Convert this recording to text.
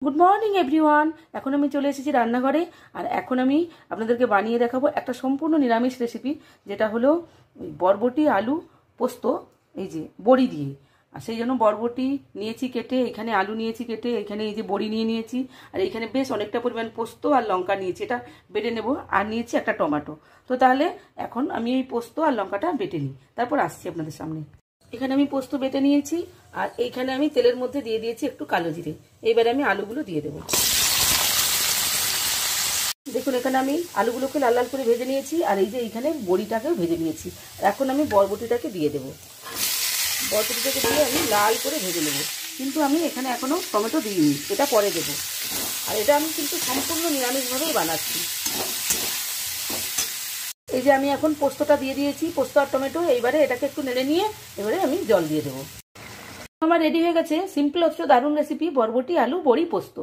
Good morning everyone. এখন আমি চলে এসেছি রান্নাঘরে, আর এখন আমি আপনাদেরকে বানিয়ে দেখাবো একটা সম্পূর্ণ নিরামিষ রেসিপি, যেটা হলো বরবটি আলু পোস্ত, এই যে বড়ি দিয়ে। আর সেই জন্য বরবটি নিয়েছি কেটে, এখানে আলু নিয়েছি কেটে, এখানে এই যে বড়ি নিয়ে নিয়েছি, আর এখানে বেশ অনেকটা পরিমাণ পোস্ত আর লঙ্কা নিয়েছি, এটা বেটে নেব। আর নিয়েছি একটা টমেটো। তো তাহলে এখন আমি এই পোস্ত আর লঙ্কাটা বেটে নিই, তারপর আসছি আপনাদের সামনে। এখানে আমি পোস্ত বেটে নিয়েছি, আর এইখানে আমি তেলের মধ্যে দিয়ে দিয়েছি একটু কালো জিরে। এবারে আমি আলুগুলো দিয়ে দেবো। দেখুন, এখানে আমি আলুগুলোকে লাল লাল করে ভেজে নিয়েছি, আর এই যে এইখানে বড়িটাকেও ভেজে নিয়েছি। এখন আমি বরবটিটাকে দিয়ে দেবো। বরবটিটাকে দিয়ে আমি লাল করে ভেজে নেব, কিন্তু আমি এখানে এখনো টমেটো দিইনি, এটা পরে দেবো। আর এটা আমি কিন্তু সম্পূর্ণ নিরামিষভাবেই বানাচ্ছি। এই যে আমি এখন পোস্তটা দিয়ে দিয়েছি, পোস্ত আর টমেটো। এইবারে এটাকে একটু নেড়ে নিয়ে এবারে আমি জল দিয়ে দেবো। আমার রেডি হয়ে গেছে সিম্পল অথচ দারুণ রেসিপি, বরবটি আলু বড়ি পোস্ত।